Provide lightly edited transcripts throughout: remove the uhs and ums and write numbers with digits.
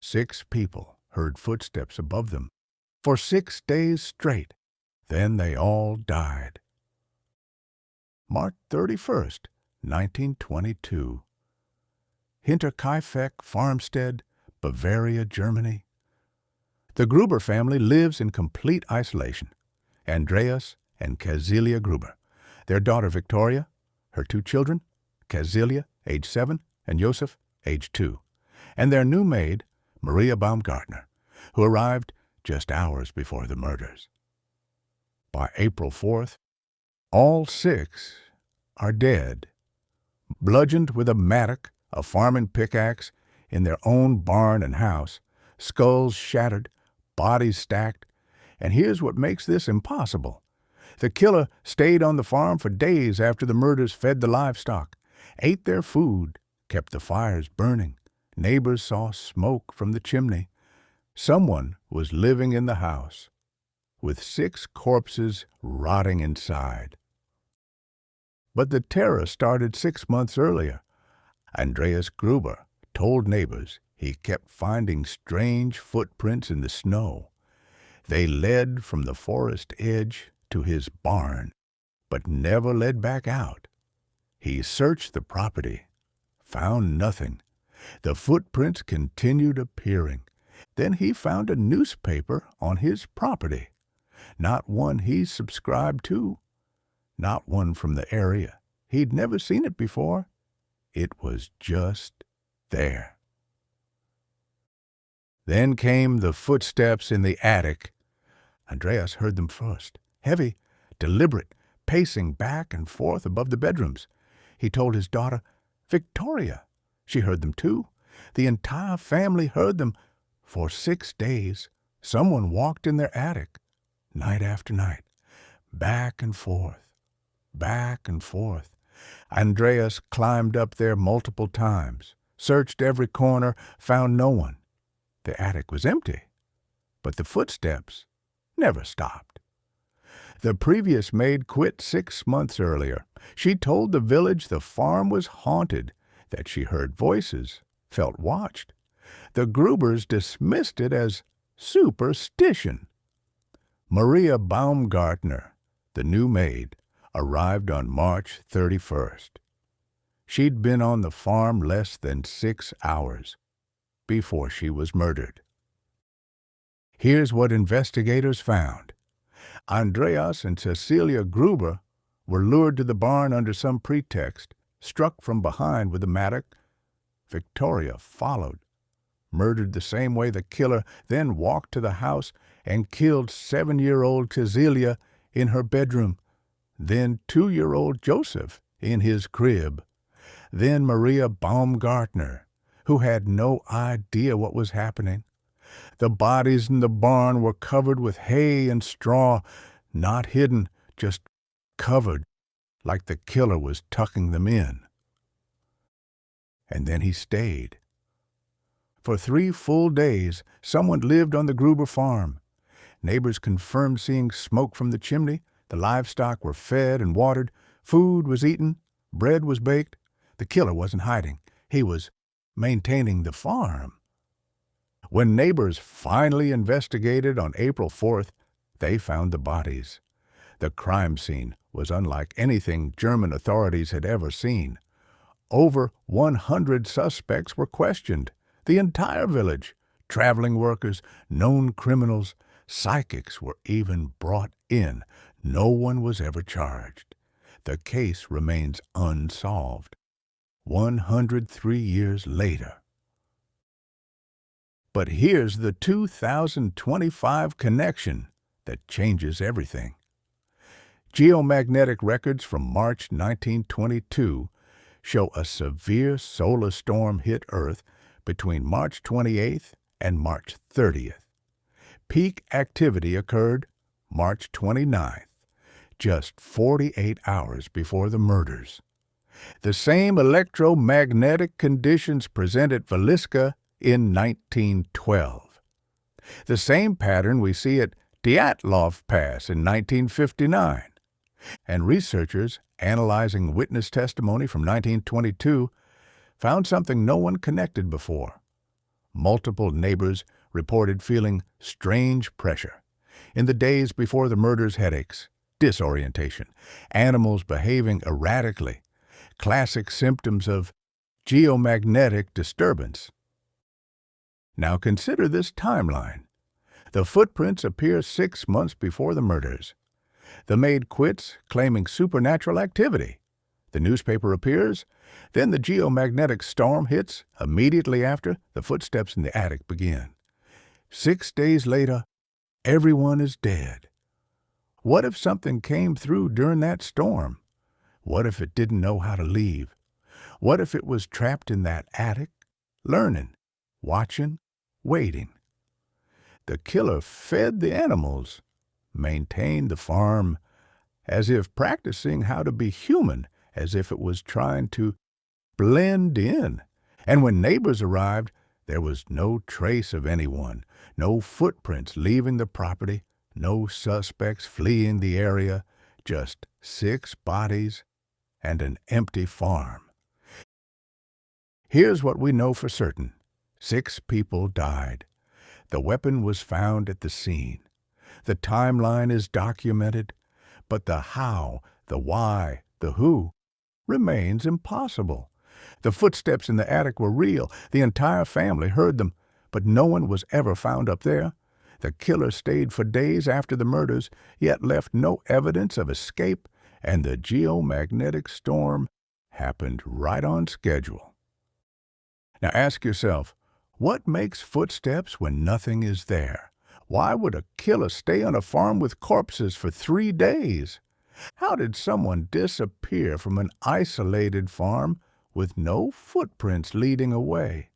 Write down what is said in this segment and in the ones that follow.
6 people heard footsteps above them for 6 days straight. Then they all died. March 31st, 1922. Hinterkaifeck farmstead, Bavaria, Germany. The Gruber family lives in complete isolation. Andreas and Kazilia Gruber, their daughter Victoria, her 2 children, Kazilia, age 7, and Joseph, age 2, and their new maid, Maria Baumgartner, who arrived just hours before the murders. By April 4th, all 6 are dead, bludgeoned with a mattock, a farming pickaxe, in their own barn and house, skulls shattered, bodies stacked. And here's what makes this impossible. The killer stayed on the farm for days after the murders, fed the livestock, ate their food, kept the fires burning. Neighbors saw smoke from the chimney. Someone was living in the house, with 6 corpses rotting inside. But the terror started 6 months earlier. Andreas Gruber told neighbors he kept finding strange footprints in the snow. They led from the forest edge to his barn, but never led back out. He searched the property, found nothing. The footprints continued appearing. Then he found a newspaper on his property. Not one he subscribed to, not one from the area. He'd never seen it before. It was just there. Then came the footsteps in the attic. Andreas heard them first, heavy, deliberate, pacing back and forth above the bedrooms. He told his daughter, Victoria. She heard them too. The entire family heard them. For 6 days, someone walked in their attic, night after night, back and forth, back and forth. Andreas climbed up there multiple times, searched every corner, found no one. The attic was empty, but the footsteps never stopped. The previous maid quit 6 months earlier. She told the village the farm was haunted, that she heard voices, felt watched. The Grubers dismissed it as superstition. Maria Baumgartner, the new maid, arrived on March 31st. She'd been on the farm less than 6 hours before she was murdered. Here's what investigators found. Andreas and Cecilia Gruber were lured to the barn under some pretext, struck from behind with a mattock. Victoria followed, murdered the same way the killer, then walked to the house and killed 7-year-old Cecilia in her bedroom, then 2-year-old Joseph in his crib, then Maria Baumgartner, who had no idea what was happening. The bodies in the barn were covered with hay and straw, not hidden, just covered, like the killer was tucking them in. And then he stayed. For 3 full days, someone lived on the Gruber farm. Neighbors confirmed seeing smoke from the chimney. The livestock were fed and watered. Food was eaten. Bread was baked. The killer wasn't hiding. He was maintaining the farm. When neighbors finally investigated on April 4th, they found the bodies. The crime scene was unlike anything German authorities had ever seen. Over 100 suspects were questioned. The entire village, traveling workers, known criminals, psychics were even brought in. No one was ever charged. The case remains unsolved, 103 years later. But here's the 2025 connection that changes everything. Geomagnetic records from March 1922 show a severe solar storm hit Earth between March 28th and March 30th. Peak activity occurred March 29th, just 48 hours before the murders. The same electromagnetic conditions present at Villisca in 1912. The same pattern we see at Dyatlov Pass in 1959. And researchers analyzing witness testimony from 1922 found something no one connected before. Multiple neighbors reported feeling strange pressure. In the days before the murders, headaches, disorientation, animals behaving erratically, classic symptoms of geomagnetic disturbance. Now consider this timeline. The footprints appear 6 months before the murders. The maid quits, claiming supernatural activity. The newspaper appears. Then the geomagnetic storm hits immediately after the footsteps in the attic begin. 6 days later, everyone is dead. What if something came through during that storm? What if it didn't know how to leave? What if it was trapped in that attic, learning, watching, waiting? The killer fed the animals, maintained the farm, as if practicing how to be human, as if it was trying to blend in. And when neighbors arrived, there was no trace of anyone, no footprints leaving the property, no suspects fleeing the area, just 6 bodies and an empty farm. Here's what we know for certain. 6 people died. The weapon was found at the scene. The timeline is documented, but the how, the why, the who remains impossible. The footsteps in the attic were real. The entire family heard them, but no one was ever found up there. The killer stayed for days after the murders, yet left no evidence of escape, and the geomagnetic storm happened right on schedule. Now ask yourself, what makes footsteps when nothing is there? Why would a killer stay on a farm with corpses for 3 days? How did someone disappear from an isolated farm with no footprints leading away?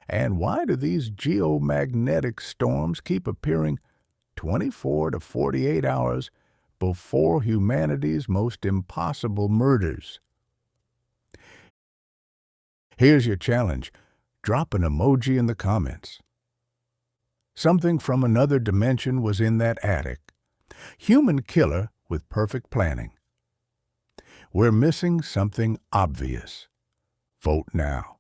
And why do these geomagnetic storms keep appearing 24 to 48 hours before humanity's most impossible murders? Here's your challenge. Drop an emoji in the comments. Something from another dimension was in that attic. Human killer with perfect planning. We're missing something obvious. Vote now.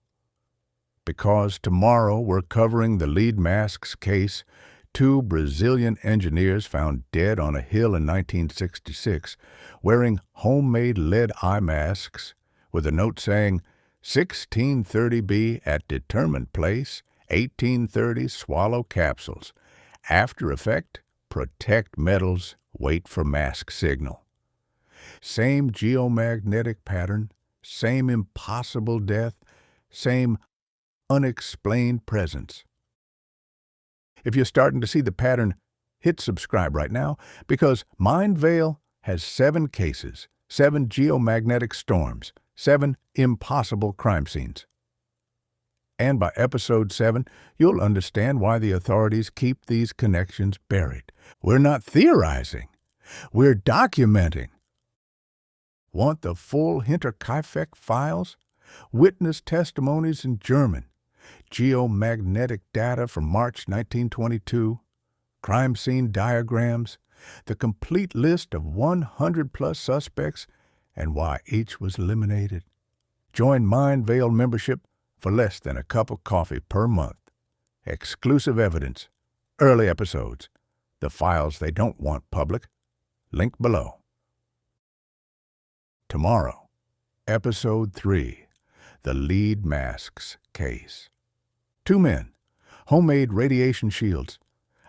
Because tomorrow we're covering the lead masks case, 2 Brazilian engineers found dead on a hill in 1966, wearing homemade lead eye masks with a note saying, 1630B at determined place, 1830 swallow capsules. After effect, protect metals, wait for mask signal. Same geomagnetic pattern, same impossible death, same unexplained presence. If you're starting to see the pattern, hit subscribe right now, because Mind Veil has 7 cases, 7 geomagnetic storms, 7 impossible crime scenes. And by episode 7, you'll understand why the authorities keep these connections buried. We're not theorizing. We're documenting. Want the full Hinterkaifeck files? Witness testimonies in German, geomagnetic data from March 1922, crime scene diagrams, the complete list of 100-plus suspects and why each was eliminated. Join Mind Veil membership for less than a cup of coffee per month. Exclusive evidence, early episodes, the files they don't want public. Link below. Tomorrow, Episode 3, The Lead Masks Case. 2 men, homemade radiation shields,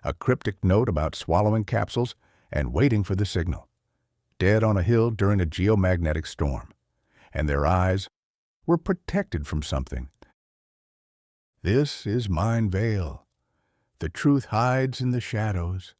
a cryptic note about swallowing capsules and waiting for the signal. Dead on a hill during a geomagnetic storm, and their eyes were protected from something. This is Mind Veil. The truth hides in the shadows.